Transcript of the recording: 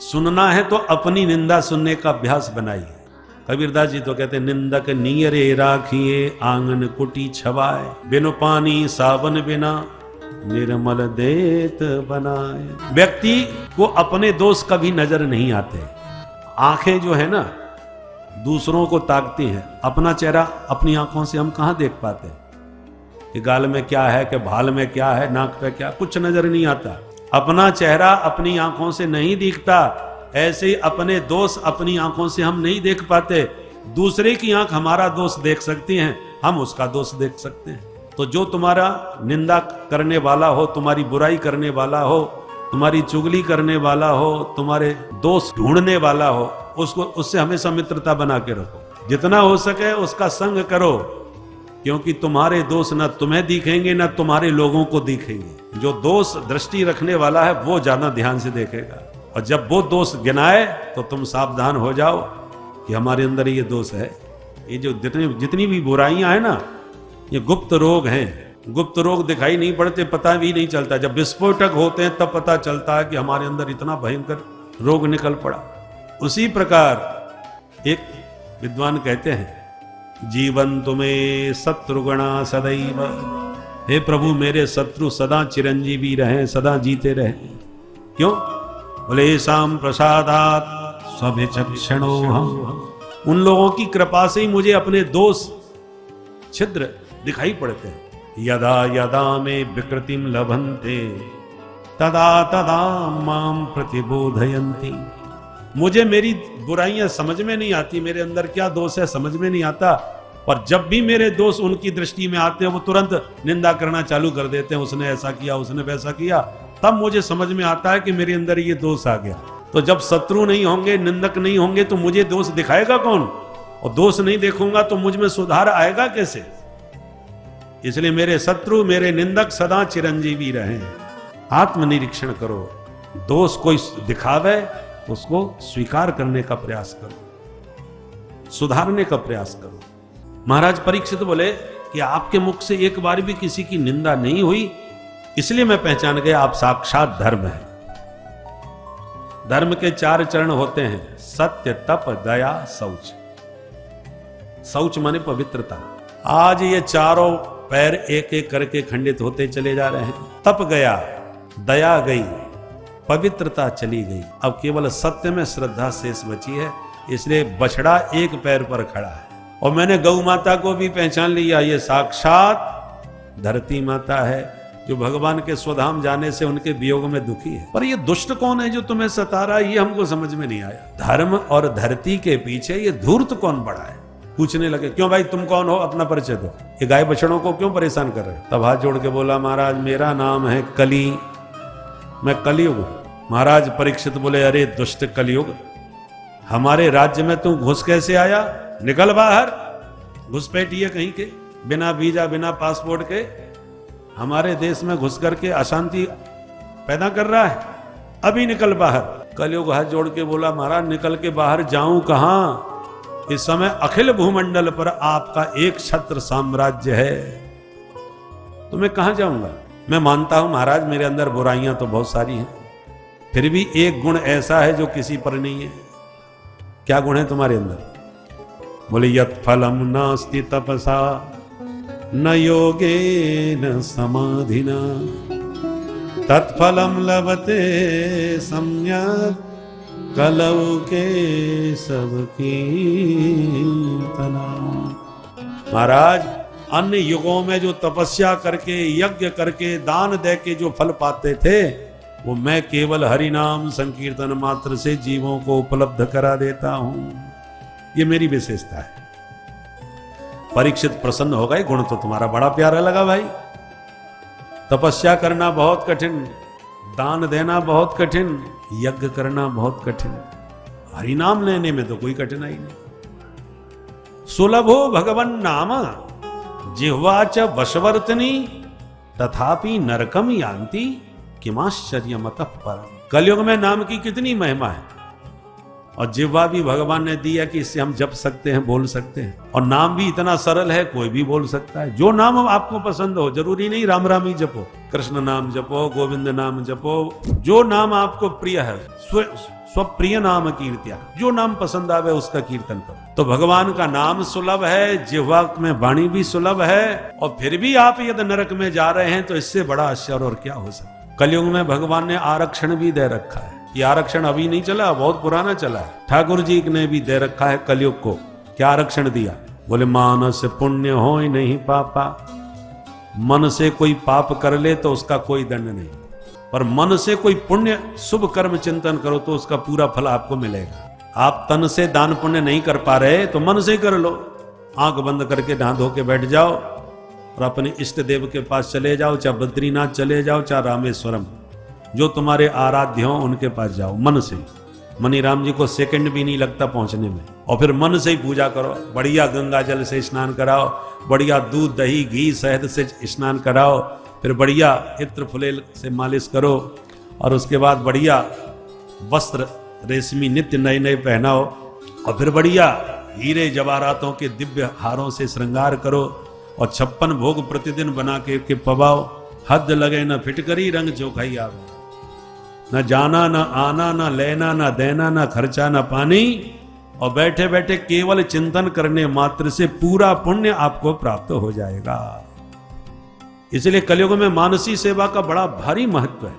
सुनना है तो अपनी निंदा सुनने का अभ्यास बनाइए। कबीरदास जी तो कहते हैं, निंदक नियरे राखिए आंगन कुटी छवाए, बिनु पानी सावन बिना निर्मल देत बनाए। व्यक्ति को अपने दोष कभी नजर नहीं आते। आंखें जो है ना दूसरों को ताकती हैं, अपना चेहरा अपनी आंखों से हम कहां देख पाते कि गाल में क्या है, कि भाल में क्या है, नाक पे क्या, कुछ नजर नहीं आता। अपना चेहरा अपनी आंखों से नहीं दिखता, ऐसे ही अपने दोष अपनी आंखों से हम नहीं देख पाते। दूसरे की आंख हमारा दोष देख सकती हैं, हम उसका दोष देख सकते हैं। तो जो तुम्हारा निंदा करने वाला हो, तुम्हारी बुराई करने वाला हो, तुम्हारी चुगली करने वाला हो, तुम्हारे दोष ढूंढने वाला हो, उसको उससे हमेशा मित्रता बना के रखो। जितना हो सके उसका संग करो, क्योंकि तुम्हारे दोष न तुम्हें दिखेंगे न तुम्हारे लोगों को दिखेंगे। जो दोष दृष्टि रखने वाला है वो ज्यादा ध्यान से देखेगा, और जब वो दोष गिनाए तो तुम सावधान हो जाओ कि हमारे अंदर ये दोष है। ये जो जितनी भी बुराइयां हैं ना, ये गुप्त रोग हैं। गुप्त रोग दिखाई नहीं पड़ते, पता भी नहीं चलता। जब विस्फोटक होते हैं तब पता चलता है कि हमारे अंदर इतना भयंकर रोग निकल पड़ा। उसी प्रकार एक विद्वान कहते हैं, जीवन तुम्हें शत्रुगणा सदैव, हे प्रभु मेरे शत्रु सदा चिरंजीवी रहे, सदा जीते रहे। क्यों? बोले शाम प्रसादात स्वभिचक्षणो हम, उन लोगों की कृपा से ही मुझे अपने दोष छिद्र दिखाई पड़ते हैं। यदा यदा में विकृतिम लभन्ते तदा तदा माम प्रतिबोधयन्ति। मुझे मेरी बुराइयां समझ में नहीं आती, मेरे अंदर क्या दोष है समझ में नहीं आता, पर जब भी मेरे दोष उनकी दृष्टि में आते हैं वो तुरंत निंदा करना चालू कर देते हैं, उसने ऐसा किया, उसने वैसा किया। तब मुझे समझ में आता है कि मेरे अंदर ये दोष आ गया। तो जब शत्रु नहीं होंगे, निंदक नहीं होंगे, तो मुझे दोष दिखाएगा कौन? और दोष नहीं देखूंगा तो मुझ में सुधार आएगा कैसे? इसलिए मेरे शत्रु मेरे निंदक सदा चिरंजीवी रहें। आत्मनिरीक्षण करो, दोष कोई दिखावे उसको स्वीकार करने का प्रयास करो, सुधारने का प्रयास करो। महाराज परीक्षित बोले कि आपके मुख से एक बार भी किसी की निंदा नहीं हुई, इसलिए मैं पहचान गया आप साक्षात धर्म है। धर्म के 4 चरण होते हैं, सत्य, तप, दया, शौच। शौच माने पवित्रता। आज ये चारों पैर एक एक करके खंडित होते चले जा रहे हैं। तप गया, दया गई, पवित्रता चली गई, अब केवल सत्य में श्रद्धा शेष बची है। इसलिए बछड़ा एक पैर पर खड़ा है। और मैंने गौ माता को भी पहचान लिया, ये साक्षात धरती माता है, जो भगवान के स्वधाम जाने से उनके वियोग में दुखी है। पर ये दुष्ट कौन है जो तुम्हें सता रहा है, ये हमको समझ में नहीं आया। धर्म और धरती के पीछे ये धूर्त कौन पड़ा है? पूछने लगे, क्यों भाई तुम कौन हो, अपना परिचय दो, ये गाय बछड़ों को क्यों परेशान कर रहे हो? तब हाथ जोड़ के बोला, महाराज मेरा नाम है कली, मैं कलयुग हूं। महाराज परीक्षित बोले, अरे दुष्ट कलयुग, हमारे राज्य में तू घुस कैसे आया? निकल बाहर, घुसपैठिए कहीं के, बिना वीजा बिना पासपोर्ट के हमारे देश में घुस करके अशांति पैदा कर रहा है, अभी निकल बाहर। कलयुग हाथ जोड़ के बोला, महाराज निकल के बाहर जाऊं कहां? इस समय अखिल भूमंडल पर आपका एक छत्र साम्राज्य है, तो मैं कहां जाऊंगा? मैं मानता हूं महाराज मेरे अंदर बुराइयां तो बहुत सारी हैं, फिर भी एक गुण ऐसा है जो किसी पर नहीं है। क्या गुण है तुम्हारे अंदर? बोले, यत् फलम नास्ति तपसा न योगेन समाधिना तत्फलम लभते सम्यक् कलौ के सब कीर्तना। महाराज अन्य युगों में जो तपस्या करके, यज्ञ करके, दान दे के जो फल पाते थे, वो मैं केवल हरि नाम संकीर्तन मात्र से जीवों को उपलब्ध करा देता हूं। ये मेरी विशेषता है। परीक्षित प्रसन्न हो गए, गुण तो तुम्हारा बड़ा प्यारा लगा भाई। तपस्या करना बहुत कठिन, दान देना बहुत कठिन, यज्ञ करना बहुत कठिन, हरि नाम लेने में तो कोई कठिनाई नहीं। सुलभो भगवन नाम जिह्वा च वशवर्तनी तथापि नरकम यान्ति किमाश्चर्यमतः परम। कलयुग में नाम की कितनी महिमा है। और जिह्वा भी भगवान ने दी है कि इससे हम जप सकते हैं, बोल सकते हैं। और नाम भी इतना सरल है, कोई भी बोल सकता है। जो नाम आपको पसंद हो, जरूरी नहीं राम राम ही जपो, कृष्ण नाम जपो, गोविंद नाम जपो, जो नाम आपको प्रिय है, स्वप्रिय नाम कीर्त्या, जो नाम पसंद आवे उसका कीर्तन करो। तो भगवान का नाम सुलभ है, जिह्वा में वाणी भी सुलभ है, और फिर भी आप यदि नरक में जा रहे हैं तो इससे बड़ा आश्चर्य और क्या हो सकता है। कलयुग में भगवान ने आरक्षण भी दे रखा है। ये आरक्षण अभी नहीं चला, बहुत पुराना चला है। ठाकुर जी ने भी दे रखा है कलयुग को। क्या आरक्षण दिया? बोले मानस पुण्य हो नहीं पापा। मन से कोई पाप कर ले तो उसका कोई दंड नहीं, पर मन से कोई पुण्य शुभ कर्म चिंतन करो तो उसका पूरा फल आपको मिलेगा। आप तन से दान पुण्य नहीं कर पा रहे तो मन से कर लो। आंख बंद करके नहा धो के बैठ जाओ और अपने इष्ट देव के पास चले जाओ, चाहे बद्रीनाथ चले जाओ, चाहे रामेश्वरम, जो तुम्हारे आराध्य हो उनके पास जाओ मन से। मनीराम जी को सेकंड भी नहीं लगता पहुंचने में। और फिर मन से ही पूजा करो, बढ़िया गंगा जल से स्नान कराओ, बढ़िया दूध दही घी शहद से स्नान कराओ, फिर बढ़िया इत्र फुलेल से मालिश करो, और उसके बाद बढ़िया वस्त्र रेशमी नित्य नए नए पहनाओ, और फिर बढ़िया हीरे जवाहरातों के दिव्य हारों से श्रृंगार करो, और 56 भोग प्रतिदिन बना के पवाओ। हद लगे न फिटकरी रंग चोखाई आवे, न जाना न आना न लेना न देना न खर्चा न पानी, और बैठे बैठे केवल चिंतन करने मात्र से पूरा पुण्य आपको प्राप्त हो जाएगा। इसलिए कलयुग में मानसी सेवा का बड़ा भारी महत्व है।